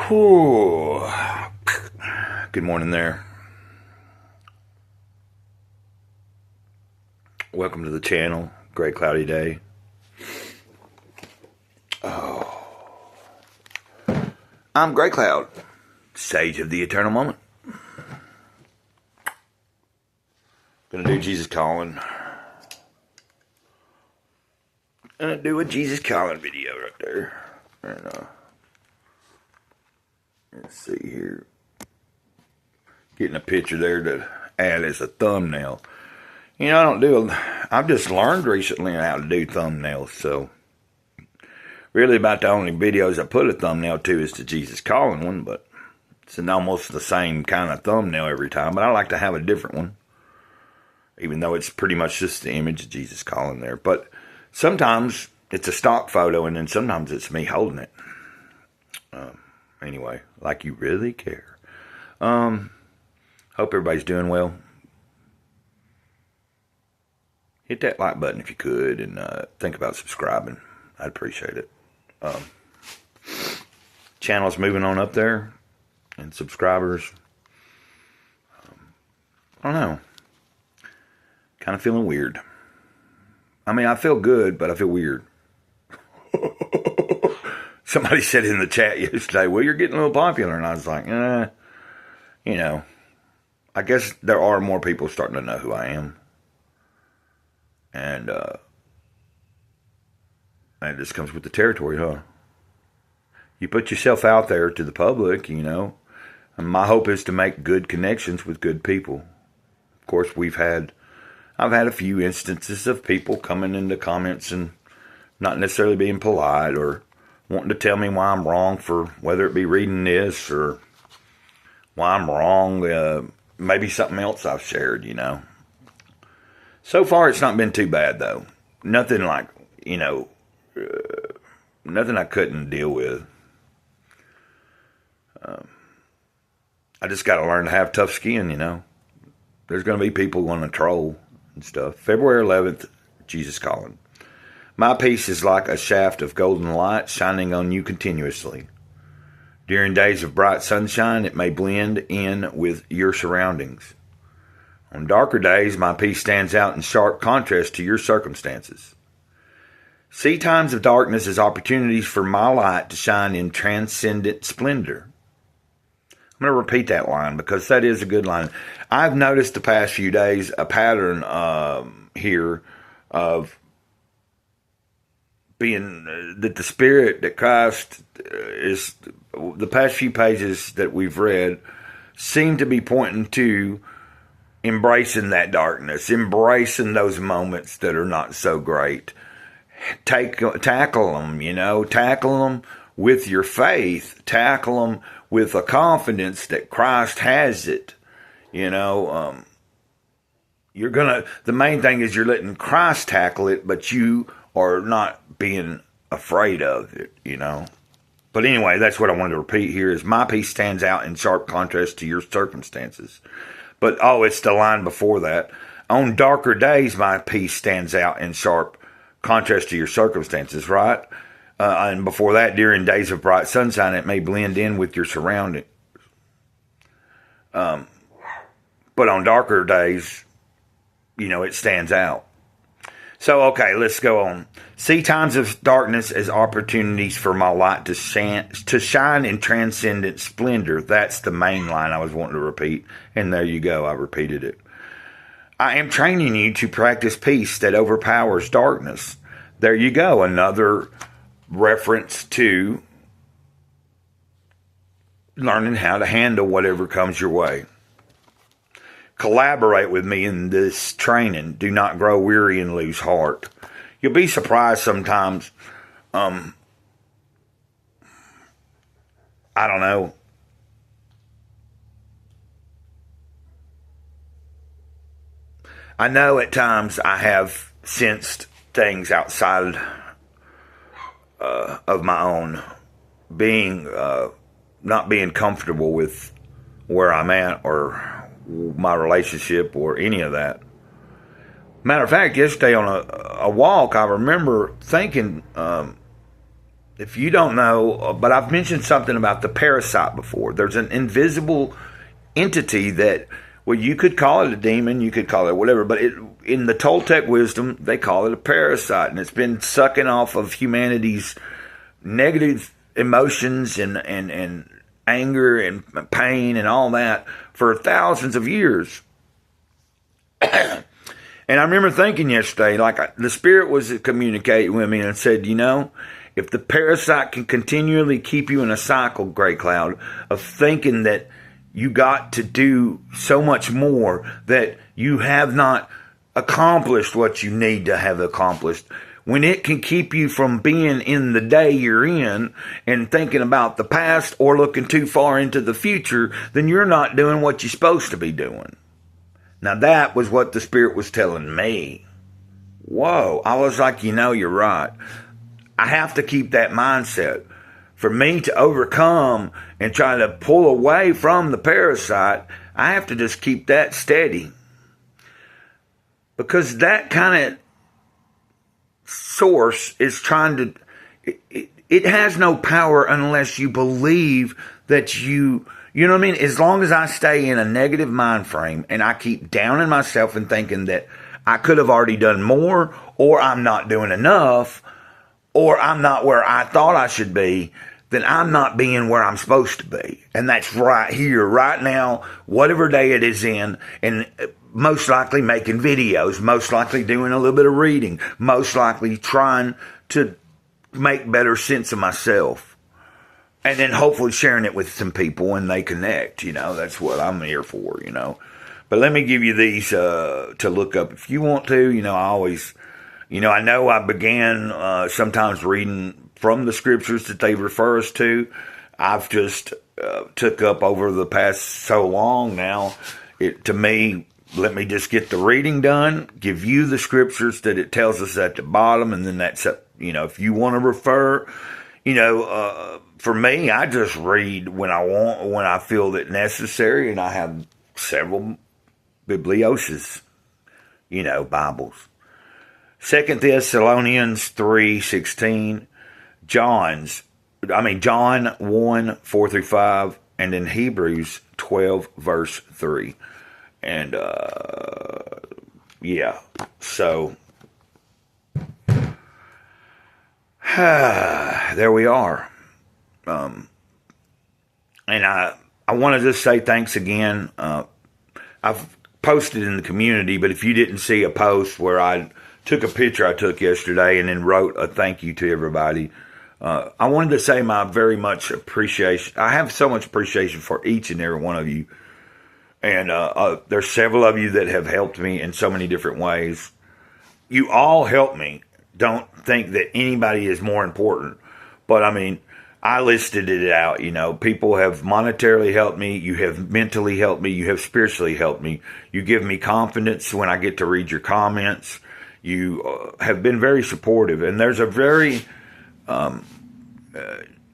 Whew. Good morning there. Welcome to the channel. Great cloudy day. I'm Gray Cloud, sage of the eternal moment. Gonna do Jesus Calling. Gonna do a Jesus Calling video right there. And let's see here. Getting a picture there to add as a thumbnail. You know, I've just learned recently how to do thumbnails, so really about the only videos I put a thumbnail to is the Jesus Calling one, but it's almost the same kind of thumbnail every time, but I like to have a different one, even though it's pretty much just the image of Jesus Calling there. But sometimes it's a stock photo, and then sometimes it's me holding it. Anyway, like you really care. Hope everybody's doing well. Hit that like button if you could, and think about subscribing. I'd appreciate it. Channel's moving on up there, and subscribers. I don't know. Kind of feeling weird. I mean, I feel good, but I feel weird. Somebody said in the chat yesterday, well, you're getting a little popular. And I was like, you know, I guess there are more people starting to know who I am. And it just comes with the territory, huh? You put yourself out there to the public, you know. And my hope is to make good connections with good people. Of course, I've had a few instances of people coming into comments and not necessarily being polite or wanting to tell me why I'm wrong for whether it be reading this or why I'm wrong, maybe something else I've shared, you know. So far, it's not been too bad, though. Nothing like, you know, nothing I couldn't deal with. I just got to learn to have tough skin, you know. There's going to be people going to troll and stuff. February 11th, Jesus Calling. My peace is like a shaft of golden light shining on you continuously. During days of bright sunshine, it may blend in with your surroundings. On darker days, my peace stands out in sharp contrast to your circumstances. See times of darkness as opportunities for my light to shine in transcendent splendor. I'm going to repeat that line because that is a good line. I've noticed the past few days a pattern here of being that the Spirit, that Christ is, the past few pages that we've read seem to be pointing to embracing that darkness, embracing those moments that are not so great. Tackle them, you know, tackle them with your faith, tackle them with a confidence that Christ has it, you know. The main thing is you're letting Christ tackle it, but you are not being afraid of it, you know. But anyway, that's what I wanted to repeat here is my peace stands out in sharp contrast to your circumstances. But, it's the line before that. On darker days, my peace stands out in sharp contrast to your circumstances, right? And before that, during days of bright sunshine, it may blend in with your surroundings. But on darker days, you know, it stands out. So, okay, let's go on. See times of darkness as opportunities for my light to shine in transcendent splendor. That's the main line I was wanting to repeat. And there you go, I repeated it. I am training you to practice peace that overpowers darkness. There you go, another reference to learning how to handle whatever comes your way. Collaborate with me in this training. Do not grow weary and lose heart. You'll be surprised sometimes. I don't know. I know at times I have sensed things outside of my own being, not being comfortable with where I'm at or my relationship or any of that. Matter of fact, yesterday on a walk, I remember thinking if you don't know, but I've mentioned something about the parasite before. There's an invisible entity that, well, you could call it a demon, you could call it whatever, but in the Toltec wisdom, they call it a parasite, and it's been sucking off of humanity's negative emotions and anger and pain and all that for thousands of years. And I remember thinking yesterday, like, the spirit was communicating with me and said, you know, if the parasite can continually keep you in a cycle, Gray Cloud, of thinking that you got to do so much more, that you have not accomplished what you need to have accomplished, when it can keep you from being in the day you're in and thinking about the past or looking too far into the future, then you're not doing what you're supposed to be doing. Now, that was what the Spirit was telling me. Whoa. I was like, you know, you're right. I have to keep that mindset. For me to overcome and try to pull away from the parasite, I have to just keep that steady. Because that kind of source is trying to... It has no power unless you believe that you know what I mean? As long as I stay in a negative mind frame and I keep downing myself and thinking that I could have already done more, or I'm not doing enough, or I'm not where I thought I should be, then I'm not being where I'm supposed to be. And that's right here, right now, whatever day it is in, and most likely making videos, most likely doing a little bit of reading, most likely trying to make better sense of myself. And then hopefully sharing it with some people and they connect, you know. That's what I'm here for, you know. But let me give you these to look up if you want to. You know, I always, you know I began sometimes reading from the scriptures that they refer us to. I've just took up over the past so long now. To me, let me just get the reading done, give you the scriptures that it tells us at the bottom, and then that's, you know, if you want to refer, you know, for me, I just read when I want, when I feel it necessary, and I have several biblioses, you know, Bibles. 2 Thessalonians 3:16, John 1, 4 through 5, and in Hebrews 12, verse 3. And, yeah, so, there we are. And I want to just say thanks again. I've posted in the community, but if you didn't see a post where I took a picture I took yesterday and then wrote a thank you to everybody, I wanted to say my very much appreciation. I have so much appreciation for each and every one of you. And there's several of you that have helped me in so many different ways. You all help me. Don't think that anybody is more important. But, I mean, I listed it out, you know. People have monetarily helped me. You have mentally helped me. You have spiritually helped me. You give me confidence when I get to read your comments. You have been very supportive. And there's a very, out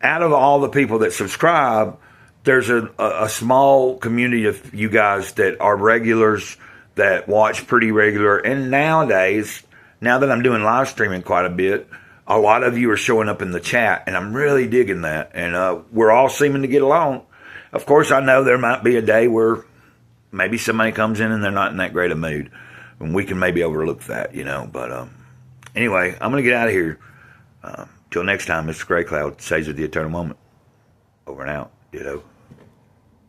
of all the people that subscribe, there's a small community of you guys that are regulars, that watch pretty regular. And nowadays, now that I'm doing live streaming quite a bit, a lot of you are showing up in the chat, and I'm really digging that. And we're all seeming to get along. Of course, I know there might be a day where maybe somebody comes in and they're not in that great a mood, and we can maybe overlook that, you know. But anyway, I'm going to get out of here. Till next time, Mr. Gray Cloud says at the eternal moment. Over and out, ditto.